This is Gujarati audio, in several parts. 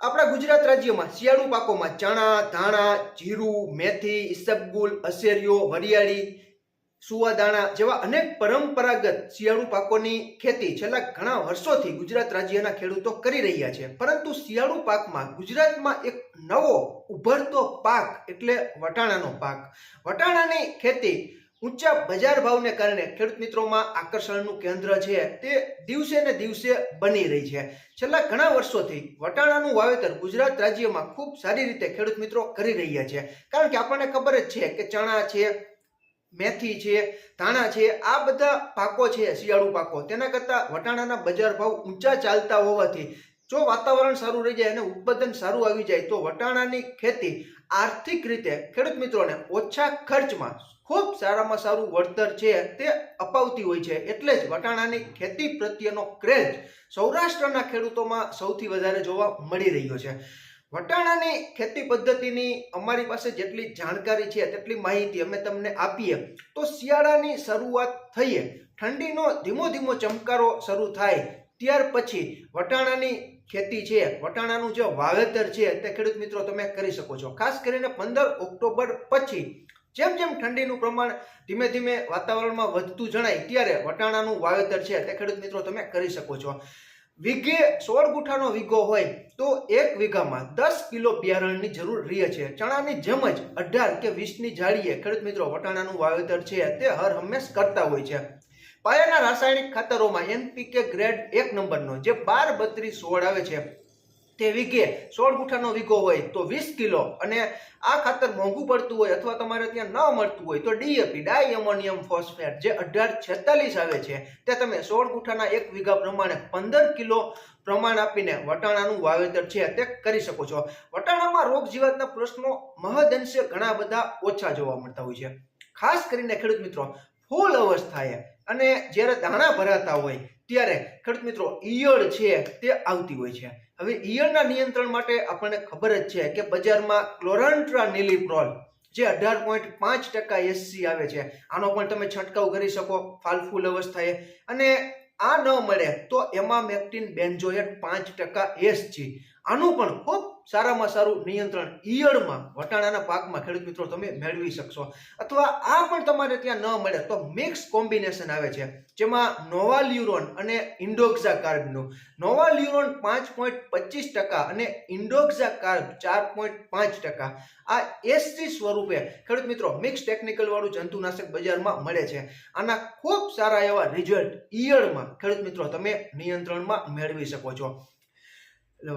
આપણા ગુજરાત રાજ્યમાં શિયાળુ પાકોમાં ચણા, ધાણા, જીરું, મેથી, ઈસબગુલ, અસેરિયો, વરિયાળી, સુવાદાણા જેવા અનેક પરંપરાગત શિયાળુ પાકોની ખેતી છેલ્લા ઘણા વર્ષોથી ગુજરાત રાજ્યના ખેડૂતો કરી રહ્યા છે. પરંતુ શિયાળુ પાકમાં ગુજરાતમાં એક નવો ઉભરતો પાક એટલે વટાણાનો પાક. વટાણાની ખેતી ઊંચા બજાર ભાવને કારણે ખેડૂત મિત્રોમાં આકર્ષણનું કેન્દ્ર છે તે દિવસે ને દિવસે બની રહી છે. છેલ્લા ઘણા વર્ષોથી વટાણાનું વાવેતર ગુજરાત રાજ્યમાં ખૂબ સારી રીતે ખેડૂત મિત્રો કરી રહ્યા છે. કારણ કે આપણને ખબર જ છે કે ચણા છે, મેથી છે, ધાણા છે, આ બધા પાકો છે શિયાળુ પાકો, તેના કરતાં વટાણાના બજાર ભાવ ઊંચા ચાલતા હોવાથી જો વાતાવરણ સારું રહી જાય અને ઉત્પાદન સારું આવી જાય તો વટાણાની ખેતી આર્થિક રીતે ખેડૂત મિત્રોને ઓછા ખર્ચમાં ખૂબ સારામાં સારું વળતર છે તે અપાવતી હોય છે. એટલે જ વટાણાની ખેતી પ્રત્યેનો ક્રેઝ સૌરાષ્ટ્રના ખેડૂતોમાં સૌથી વધારે જોવા મળી રહ્યો છે. વટાણાની ખેતી પદ્ધતિની અમારી પાસે જેટલી જાણકારી છે તેટલી માહિતી અમે તમને આપીએ તો શિયાળાની શરૂઆત થઈએ, ઠંડીનો ધીમો ધીમો ચમકારો શરૂ થાય ત્યાર પછી વટાણાની ખેતી છે, વટાણાનું જે વાવેતર છે તે ખેડૂત મિત્રો તમે કરી શકો છો. ખાસ કરીને 15 ઓક્ટોબર પછી જેમ જેમ ઠંડીનું પ્રમાણ ધીમે ધીમે વાતાવરણમાં વધતું જણાય ત્યારે વટાણાનું વાવેતર છે તે ખેડૂત મિત્રો તમે કરી શકો છો. વીઘે 16 ગુઠાનો વીઘો હોય તો 1 વીઘામાં 10 કિલો બિયારણની જરૂર રહે છે. ચણાની જેમ જ 18 કે 20ની જાળીએ ખેડૂત મિત્રો વટાણાનું વાવેતર છે તે હર હંમેશ કરતા હોય છે. પાયાના રાસાયણિક ખાતરોમાં NPK ગ્રેડ 1 નંબરનો જે 12-32-16 આવે છે તે વીઘે 16 ગુઠાનો વીઘો હોય તો 20 કિલો, અને આ ખાતર મોંઘું પડતું હોય અથવા તમારે ત્યાં ન મળતું હોય તો DAP ડાઈ એમોનિયમ ફોસ્ફેટ જે 18-46 આવે છે તે તમે 16 ગુઠાના 1 વીઘા પ્રમાણે 15 કિલો પ્રમાણ આપીને વટાણાનું વાવેતર છે તે કરી શકો છો. વટાણામાં રોગ જીવાતના પ્રશ્નો મહદઅંશે ઘણા બધા ઓછા જોવા મળતા હોય છે. ખાસ કરીને ખેડૂત મિત્રો ફૂલ અવસ્થાએ અને જ્યારે દાણા ભરાતા હોય ત્યારે ખેડૂત મિત્રો ઈયળ છે તે આવતી હોય છે. હવે ઈયળના નિયંત્રણ માટે આપણને ખબર જ છે કે બજારમાં ક્લોરાન્ટ્રાનિલિપ્રોલ જે 18.5% SC આવે છે, આનો પણ તમે છંટકાવ કરી શકો ફાલફૂલ અવસ્થાએ. અને આ ન મળે તો એમામેક્ટિન બેન્ઝોએટ 5% SG, આનું પણ ખૂબ સારામાં સારું નિયંત્રણ ઈયળમાં વટાણાના પાકમાં ખેડૂત મિત્રો તમે મેળવી શકશો. અથવા આ પણ તમારે ત્યાં ન મળે તો મિક્સ કોમ્બિનેશન આવે છે જેમાં નોવાલ્યુરોન અને ઇન્ડોક્ઝાકાર્બનું. નોવાલ્યુરોન 5.25% અને ઇન્ડોક્ઝાકાર્બ 4.5%, આ SG સ્વરૂપે ખેડૂત મિત્રો મિક્સ ટેકનિકલ વાળું જંતુનાશક બજારમાં મળે છે. આના ખૂબ સારા એવા રિઝલ્ટ ઈયળમાં ખેડૂત મિત્રો તમે નિયંત્રણમાં મેળવી શકો છો.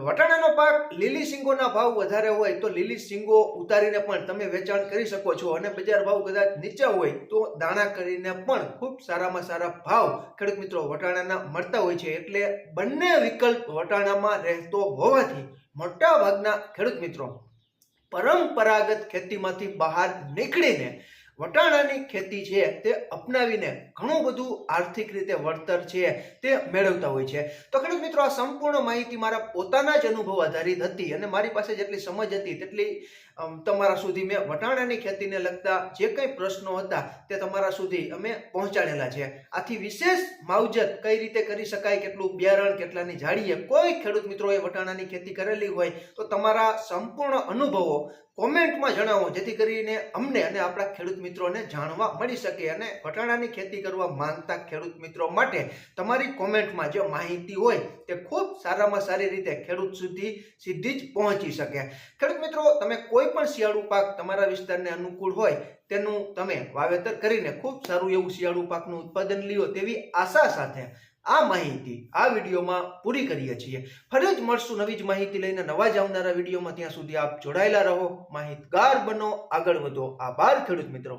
વટાણાનો પાક લીલી શીંગોના ભાવ વધારે હોય તો લીલી શીંગો ઉતારીને પણ તમે વેચાણ કરી શકો છો, અને બજાર ભાવ કદાચ નીચા હોય તો દાણા કરીને પણ ખૂબ સારામાં સારા ભાવ ખેડૂત મિત્રો વટાણાના મળતા હોય છે. એટલે બંને વિકલ્પ વટાણામાં રહેતો હોવાથી મોટા ભાગના ખેડૂત મિત્રો પરંપરાગત ખેતીમાંથી બહાર નીકળીને વટાણાની ખેતી છે તે અપનાવીને ઘણું બધું આર્થિક રીતે વળતર છે તે મેળવતા હોય છે. તો ખેડૂત મિત્રો આ સંપૂર્ણ માહિતી મારા પોતાના જ અનુભવ આધારિત હતી અને મારી પાસે જેટલી સમજ હતી તેટલી તમારા સુધી મેં વટાણાની ખેતીને લગતા જે કંઈ પ્રશ્નો હતા તે તમારા સુધી અમે પહોંચાડેલા છે. આથી વિશેષ માવજત કઈ રીતે કરી શકાય, કેટલું બિયારણ, કેટલાની જાળીએ કોઈ ખેડૂત મિત્રોએ વટાણાની ખેતી કરેલી હોય તો તમારા સંપૂર્ણ અનુભવો કોમેન્ટમાં જણાવો, જેથી કરીને અમને અને આપણા ખેડૂત મિત્રોને જાણવા મળી શકે. અને વટાણાની ખેતી કરવા માંગતા ખેડૂત મિત્રો માટે તમારી કોમેન્ટમાં જે માહિતી હોય તે ખૂબ સારામાં સારી રીતે ખેડૂત સુધી સીધી જ પહોંચી શકે. ખેડૂત મિત્રો તમે કોઈ પણ શિયાળુ પાક તમારા વિસ્તારને અનુકૂળ હોય તેનું તમે વાવેતર કરીને ખૂબ સારું એવું શિયાળુ પાકનું ઉત્પાદન લ્યો તેવી આશા સાથે આ માહિતી આ વિડીયોમાં પૂરી કરીએ છીએ. ફરી જ મળશું નવી જ માહિતી લઈને નવા જ આવનારા વિડીયોમાં. ત્યાં સુધી આપ જોડાયેલા રહો, માહિતગાર બનો, આગળ વધો. આભાર ખેડૂત મિત્રો.